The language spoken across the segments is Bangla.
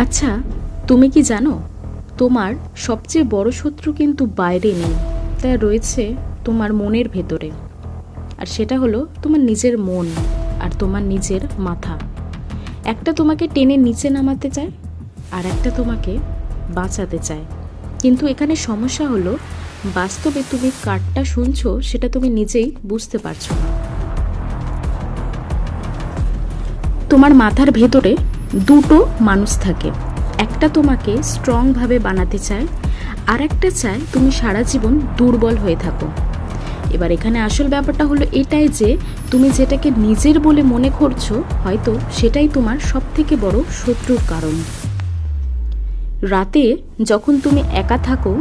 আচ্ছা, তুমি কি জানো তোমার সবচেয়ে বড় শত্রু কিন্তু বাইরে নেই, তা রয়েছে তোমার মনের ভেতরে। আর সেটা হলো তোমার নিজের মন আর তোমার নিজের মাথা। একটা তোমাকে টেনে নিচে নামাতে চায় আর একটা তোমাকে বাঁচাতে চায়। কিন্তু এখানে সমস্যা হলো বাস্তবে তুমি কারটা শুনছো সেটা তুমি নিজেই বুঝতে পারছো না। তোমার মাথার ভেতরে দুটো মানুষ থাকে, একটা তোমাকে স্ট্রংভাবে বানাতে চায় আর একটা চায় তুমি সারা জীবন দুর্বল হয়ে থাকো। এবার এখানে আসল ব্যাপারটা হলো এটাই যে তুমি যেটাকে নিজের বলে মনে করছো হয়তো সেটাই তোমার সবথেকে বড় শত্রুর কারণ। রাতে যখন তুমি একা থাকো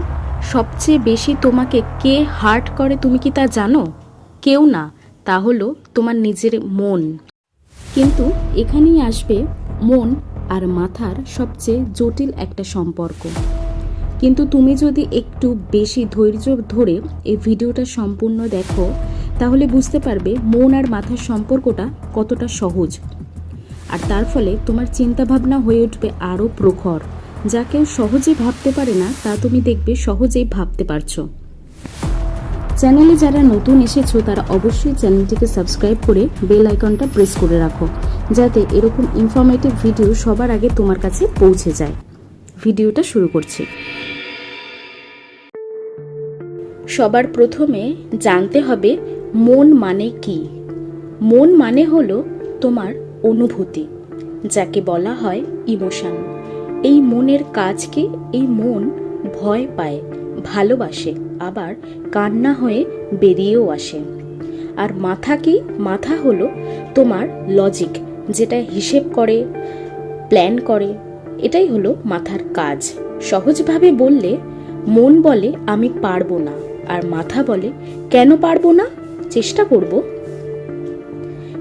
সবচেয়ে বেশি তোমাকে কে হার্ট করে তুমি কি তা জানো? কেউ না, তা হলো তোমার নিজের মন। কিন্তু এখানেই আসবে মন আর মাথার সবচেয়ে জটিল একটা সম্পর্ক। কিন্তু তুমি যদি একটু বেশি ধৈর্য ধরে এই ভিডিওটা সম্পূর্ণ দেখো তাহলে বুঝতে পারবে মন আর মাথার সম্পর্কটা কতটা সহজ। আর তার ফলে তোমার চিন্তাভাবনা হয়ে উঠবে আরও প্রখর। যা কেউ সহজে ভাবতে পারে না তা তুমি দেখবে সহজেই ভাবতে পারছো। চ্যানেলে যারা নতুন এসেছো তারা অবশ্যই চ্যানেলটিকে সাবস্ক্রাইব করে বেল আইকনটা প্রেস করে রাখো, যাতে এরকম ইনফরমেটিভ ভিডিও সবার আগে তোমার কাছে পৌঁছে যায়। ভিডিওটা শুরু করছি। সবার প্রথমে জানতে হবে মন মানে কি। মন মানে হলো তোমার অনুভূতি, যাকে বলা হয় ইমোশন। এই মনের কাজকে এই মন ভয় পায়, ভালোবাসে, আবার কান্না হয়ে বেরিয়েও আসে। আর মাথা কি? মাথা হলো তোমার লজিক, যেটা হিসেব করে, প্ল্যান করে। এটাই হলো মাথার কাজ। সহজভাবে বললে মন বলে আমি পারবো না, আর মাথা বলে কেন পারবো না, চেষ্টা করব।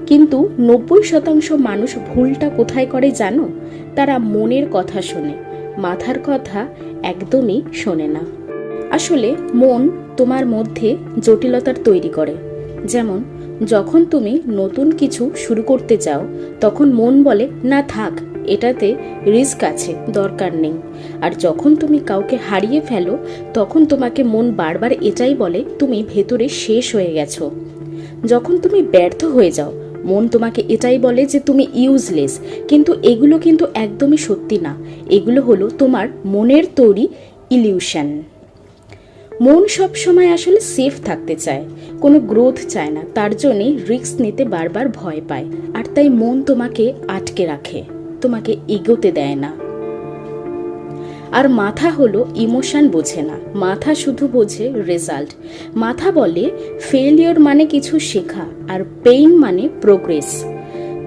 কিন্তু 90% মানুষ ভুলটা কোথায় করে জানো? তারা মনের কথা শোনে, মাথার কথা একদমই শোনে না। আসলে মন তোমার মধ্যে জটিলতার তৈরি করে। যেমন যখন তুমি নতুন কিছু শুরু করতে চাও তখন মন বলে না থাক, এটাতে রিস্ক আছে, দরকার নেই। আর যখন তুমি কাউকে হারিয়ে ফেলো তখন তোমাকে মন বারবার এটাই বলে তুমি ভেতরে শেষ হয়ে গেছো। যখন তুমি ব্যর্থ হয়ে যাও মন তোমাকে এটাই বলে যে তুমি ইউজলেস। কিন্তু এগুলো কিন্তু একদমই সত্যি না, এগুলো হলো তোমার মনের তৈরি ইলিউশন। মন সবসময় আসলে সেফ থাকতে চায়, কোনো গ্রোথ চায় না, তার জন্যই রিস্ক নিতে বারবার ভয় পায়। আর তাই মন তোমাকে আটকে রাখে, তোমাকে এগোতে দেয় না। আর মাথা হলো ইমোশন বোঝে না, মাথা শুধু বোঝে রেজাল্ট। মাথা বলে ফেলিওর মানে কিছু শেখা, আর পেইন মানে প্রোগ্রেস।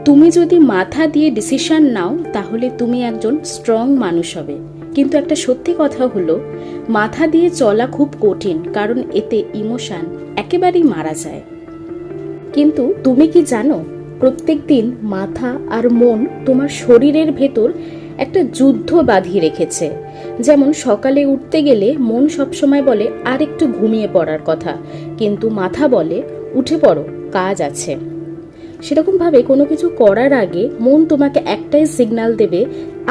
তুমি যদি মাথা দিয়ে ডিসিশন নাও তাহলে তুমি একজন স্ট্রং মানুষ হবে। কিন্তু একটা সত্যি কথা হলো মাথা দিয়ে চলা খুব কঠিন, কারণ এতে ইমোশন একেবারেই মারা যায়। কিন্তু তুমি কি জানো প্রত্যেক দিন মাথা আর মন তোমার শরীরের ভেতর একটা যুদ্ধ বাঁধিয়ে রেখেছে। যেমন সকালে উঠতে গেলে মন সবসময় বলে আর একটু ঘুমিয়ে পড়ার কথা, কিন্তু মাথা বলে উঠে পড়ো, কাজ আছে। সেরকমভাবে কোনো কিছু করার আগে মন তোমাকে একটাই সিগন্যাল দেবে,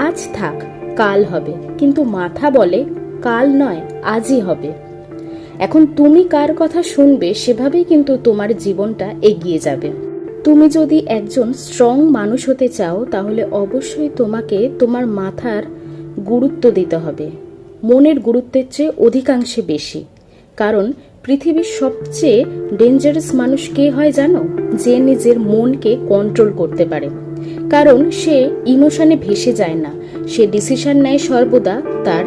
আজ থাক, কাল হবে। কিন্তু মাথা বলে কাল নয়, আজই হবে। এখন তুমি কার কথা শুনবে সেভাবেই কিন্তু তোমার জীবনটা এগিয়ে যাবে। তুমি যদি একজন স্ট্রং মানুষ হতে চাও তাহলে অবশ্যই তোমাকে তোমার মাথার গুরুত্ব দিতে হবে, মনের গুরুত্বের চেয়ে অধিকাংশে বেশি। কারণ পৃথিবীর সবচেয়ে ডেঞ্জারাস মানুষ কে হয় জানো? যে নিজের মনকে কন্ট্রোল করতে পারে। কারণ সে ইমোশনে ভেসে যায় না, সে ডিসিশন নেয় সর্বদা তার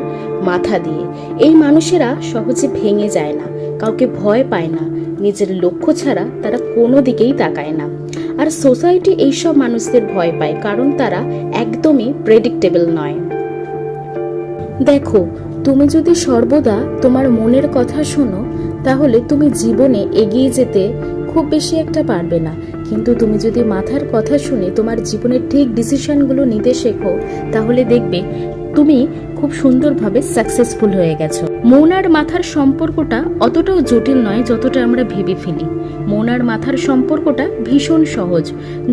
মাথা দিয়ে। এই মানুষেরা সহজে ভেঙে যায় না, কাউকে ভয় পায় না, নিজের লক্ষ্য ছাড়া তারা কোনো দিকেই তাকায় না। আর সোসাইটি এইসব মানুষদের ভয় পায়, কারণ তারা একদমই প্রেডিক্টেবল নয়। দেখো, তুমি যদি সর্বদা তোমার মনের কথা শোনো তাহলে তুমি জীবনে এগিয়ে যেতে খুব বেশি একটা পারবে না। কিন্তু তুমি যদি মাথার কথা শুনে তোমার জীবনের ঠিক ডিসিশনগুলো নিতে শেখো তাহলে দেখবে তুমি খুব সুন্দরভাবে সাকসেসফুল হয়ে গেছো। মন আর মাথার সম্পর্কটা অতটাও জটিল নয় যতটা আমরা ভেবে ফেলি। মন আর মাথার সম্পর্কটা ভীষণ সহজ।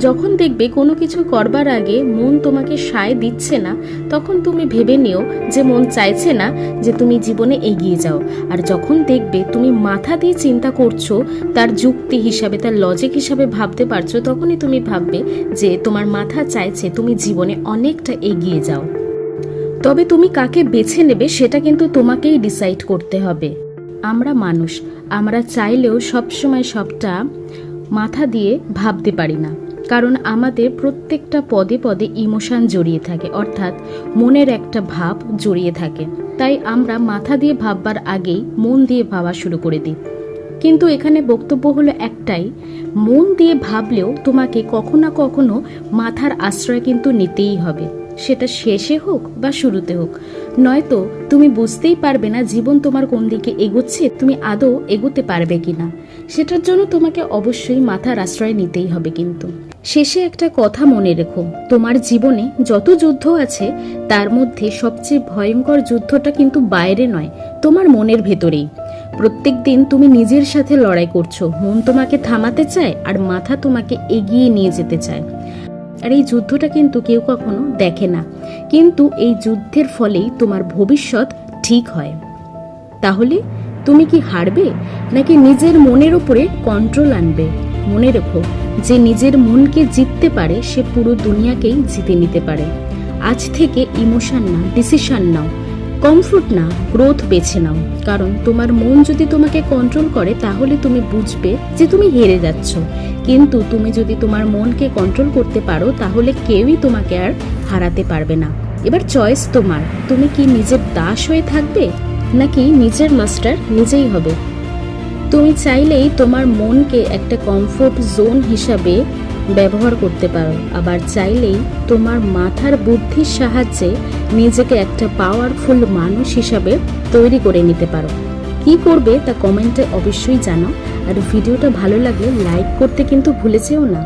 যখন দেখবে কোনো কিছু করবার আগে মন তোমাকে সায় দিচ্ছে না, তখন তুমি ভেবে নিও যে মন চাইছে না যে তুমি জীবনে এগিয়ে যাও। আর যখন দেখবে তুমি মাথা দিয়ে চিন্তা করছো, তার যুক্তি হিসাবে, তার লজিক হিসাবে ভাবতে পারছো, তখনই তুমি ভাববে যে তোমার মাথা চাইছে তুমি জীবনে অনেকটা এগিয়ে যাও। তবে তুমি কাকে বেছে নেবে সেটা কিন্তু তোমাকেই ডিসাইড করতে হবে। আমরা মানুষ, আমরা চাইলেও সবসময় সবটা মাথা দিয়ে ভাবতে পারি না, কারণ আমাদের প্রত্যেকটা পদে পদে ইমোশন জড়িয়ে থাকে, অর্থাৎ মনের একটা ভাব জড়িয়ে থাকে। তাই আমরা মাথা দিয়ে ভাববার আগেই মন দিয়ে ভাবা শুরু করে দিই। কিন্তু এখানে বক্তব্য হলো একটাই, মন দিয়ে ভাবলেও তোমাকে কখনো না কখনো মাথার আশ্রয় কিন্তু নিতেই হবে, সেটা শেষে হোক বা শুরুতে হোক। নয়তো তুমি বুঝতেই পারবে না জীবন তোমার কোন দিকে এগোচ্ছে, তুমি আদৌ এগোতে পারবে কিনা। সেটার জন্য তোমাকে অবশ্যই মাথার আশ্রয় নিতেই হবে। কিন্তু শেষে একটা কথা মনে রেখো, তোমার জীবনে যত যুদ্ধ আছে তার মধ্যে সবচেয়ে ভয়ঙ্কর যুদ্ধটা কিন্তু বাইরে নয়, তোমার মনের ভেতরেই। প্রত্যেক দিন তুমি নিজের সাথে লড়াই করছো, মন তোমাকে থামাতে চায় আর মাথা তোমাকে এগিয়ে নিয়ে যেতে চায়। আর এই যুদ্ধটা কিন্তু কেউ কখনো দেখে না, কিন্তু এই যুদ্ধের ফলেই তোমার ভবিষ্যৎ ঠিক হয়। তাহলে তুমি কি হারবে নাকি নিজের মনের উপরে কন্ট্রোল আনবে? মনে রেখো, যে নিজের মনকে জিততে পারে সে পুরো দুনিয়াকেই জিতে নিতে পারে। আজ থেকে ইমোশন না, ডিসিশন নাও, কমফোর্ট না, গ্রোথ বেছে নাও। কারণ তোমার মন যদি তোমাকে কন্ট্রোল করে তাহলে তুমি বুঝবে যে তুমি হেরে যাচ্ছ। কিন্তু তুমি যদি তোমার মনকে কন্ট্রোল করতে পারো তাহলে কেউই তোমাকে আর হারাতে পারবে না। এবার চয়েস তোমার, তুমি কি নিজের দাস হয়ে থাকবে নাকি নিজের মাস্টার নিজেই হবে। তুমি চাইলেই তোমার মনকে একটা কমফোর্ট জোন হিসাবে ব্যবহার করতে পারো, আবার চাইলেই তোমার মাথার বুদ্ধির সাহায্যে নিজেকে একটা পাওয়ারফুল মানুষ হিসাবে তৈরি করে নিতে পারো। কি করবে তা কমেন্টে অবশ্যই জানাও। আর ভিডিওটা ভালো লাগলে লাইক করতে কিন্তু ভুলে যেও না।